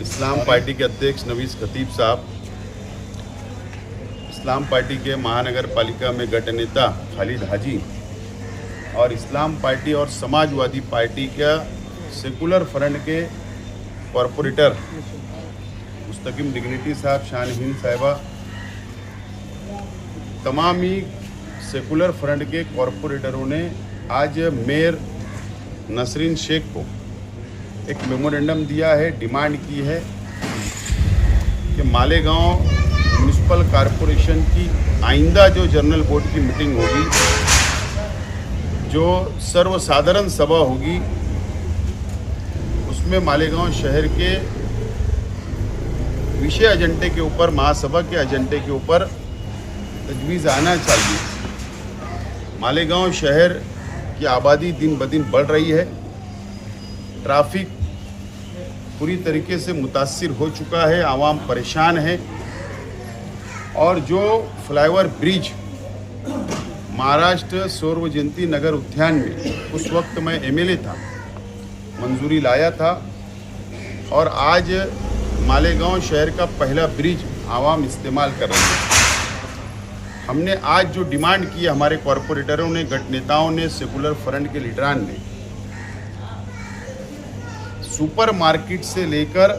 इस्लाम party के अध्यक्ष नवीस खतीब साहब, इस्लाम पार्टी के महानगर पालिका में गठ नेता खालिद हाजी और इस्लाम पार्टी और समाजवादी पार्टी का सेकुलर फ्रंट के कॉरपोरेटर मुस्तकिम डिग्निटी साहब, शानहीन साहिबा, तमाम ही सेकुलर फ्रंट के कॉरपोरेटरों ने आज मेयर नसरीन शेख को एक मेमोरेंडम दिया है, डिमांड की है कि मालेगांव म्यूनिसिपल कॉरपोरेशन की आइंदा जो जनरल बोर्ड की मीटिंग होगी, जो सर्वसाधारण सभा होगी, उसमें मालेगांव शहर के विषय एजेंडे के ऊपर, महासभा के एजेंडे के ऊपर तजवीज़ आना चाहिए। मालेगांव शहर की आबादी दिन ब दिन बढ़ रही है, ट्रैफिक पूरी तरीके से मुतासिर हो चुका है, आवाम परेशान है और जो फ्लाईओवर ब्रिज महाराष्ट्र सौर जयंती नगर उद्यान में उस वक्त मैं एमएलए था, मंजूरी लाया था और आज मालेगांव शहर का पहला ब्रिज आवाम इस्तेमाल कर रहे हैं। हमने आज जो डिमांड की है, हमारे कॉरपोरेटरों ने, गठ नेताओं ने, सेकुलर फ्रंट के लीडरान ने, सुपर मार्केट से लेकर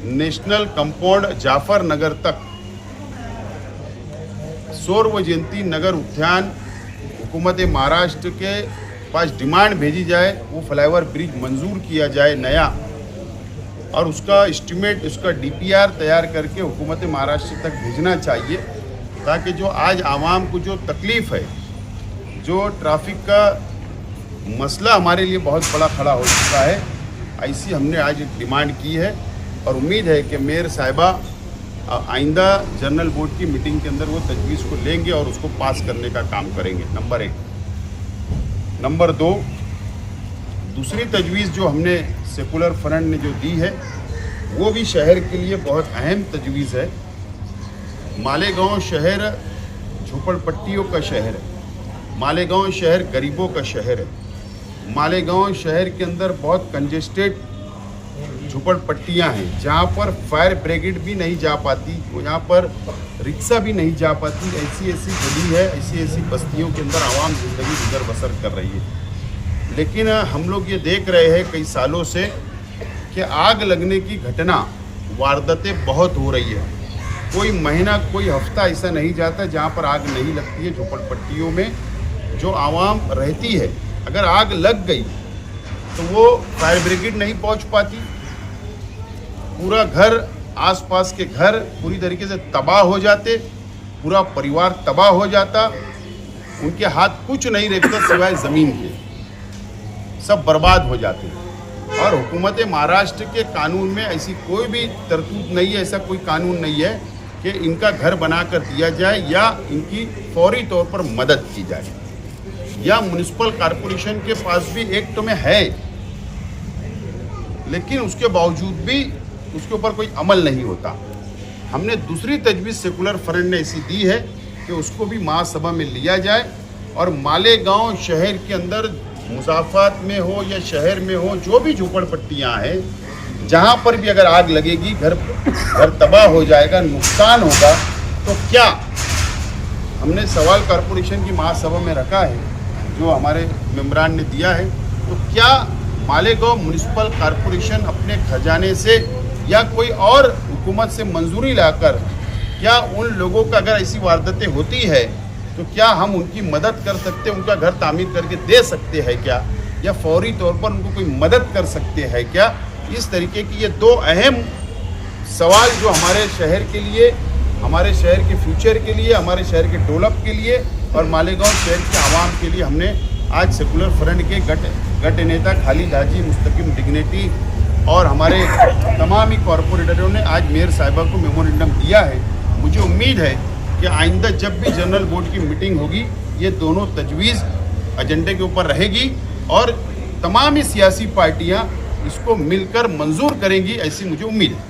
नेशनल कंपाउंड जाफर नगर तक सौर जयंती नगर उद्यान हुकूमत महाराष्ट्र के पास डिमांड भेजी जाए, वो फ्लाईओवर ब्रिज मंजूर किया जाए नया और उसका एस्टीमेट, उसका डीपीआर तैयार करके हुकूमत महाराष्ट्र तक भेजना चाहिए, ताकि जो आज आवाम को जो तकलीफ़ है, जो ट्रैफिक का मसला हमारे लिए बहुत बड़ा खड़ा हो चुका है, ऐसी हमने आज एक डिमांड की है और उम्मीद है कि मेयर साहिबा आइंदा जनरल बोर्ड की मीटिंग के अंदर वो तजवीज़ को लेंगे और उसको पास करने का काम करेंगे। नंबर 1। नंबर 2, दूसरी तजवीज़ जो हमने सेकुलर फ्रंट ने जो दी है, वो भी शहर के लिए बहुत अहम तजवीज़ है। मालेगांव शहर झोपड़पट्टियों का शहर है, मालेगांव शहर गरीबों का शहर है, मालेगांव शहर के अंदर बहुत कंजेस्टेड झोपड़पट्टियां हैं, जहां पर फायर ब्रिगेड भी नहीं जा पाती, यहाँ पर रिक्शा भी नहीं जा पाती। ऐसी ऐसी गली है, ऐसी ऐसी बस्तियों के अंदर आवाम ज़िंदगी गुजर बसर कर रही है। लेकिन हम लोग ये देख रहे हैं कई सालों से कि आग लगने की घटना, वारदातें बहुत हो रही है। कोई महीना, कोई हफ्ता ऐसा नहीं जाता जहाँ पर आग नहीं लगती है। झोपड़पट्टियों में जो आवाम रहती है, अगर आग लग गई तो वो फायर ब्रिगेड नहीं पहुँच पाती, पूरा घर, आसपास के घर पूरी तरीके से तबाह हो जाते, पूरा परिवार तबाह हो जाता, उनके हाथ कुछ नहीं रहता सिवाय ज़मीन के, सब बर्बाद हो जाते। और हुकूमत महाराष्ट्र के कानून में ऐसी कोई भी तरतूब नहीं है, ऐसा कोई कानून नहीं है कि इनका घर बनाकर दिया जाए या इनकी फौरी तौर पर मदद की जाए, या म्यूनिसिपल कॉरपोरेशन के पास भी एक्ट में है, लेकिन उसके बावजूद भी उसके ऊपर कोई अमल नहीं होता। हमने दूसरी तजवीज़ सेकुलर फ्रंट ने ऐसी दी है कि उसको भी महासभा में लिया जाए और मालेगांव शहर के अंदर मुसाफात में हो या शहर में हो, जो भी झोपड़पट्टियाँ हैं, जहाँ पर भी अगर आग लगेगी, घर तबाह हो जाएगा, नुकसान होगा, तो क्या, हमने सवाल कॉरपोरेशन की महासभा में रखा है, जो हमारे मेम्बरान ने दिया है, तो क्या मालेगांव म्यूनिसिपल कॉरपोरेशन अपने खजाने से या कोई और हुकूमत से मंजूरी लाकर, क्या उन लोगों का अगर ऐसी वारदातें होती है तो क्या हम उनकी मदद कर सकते हैं, उनका घर तामीर करके दे सकते हैं क्या, या फौरी तौर पर उनको कोई मदद कर सकते हैं क्या। इस तरीके की ये दो अहम सवाल जो हमारे शहर के लिए, हमारे शहर के फ्यूचर के लिए, हमारे शहर के डेवलप के लिए और मालेगांव शहर के आवाम के लिए हमने आज सेकुलर फ्रंट के गठ नेता खालिद हाजी, मुस्तकिम डिग्निटी और हमारे तमाम ही कॉरपोरेटरों ने आज मेयर साहिबा को मेमोरेंडम दिया है। मुझे उम्मीद है कि आइंदा जब भी जनरल बोर्ड की मीटिंग होगी, ये दोनों तजवीज़ एजेंडे के ऊपर रहेगी और तमाम ही सियासी पार्टियां इसको मिलकर मंजूर करेंगी, ऐसी मुझे उम्मीद है।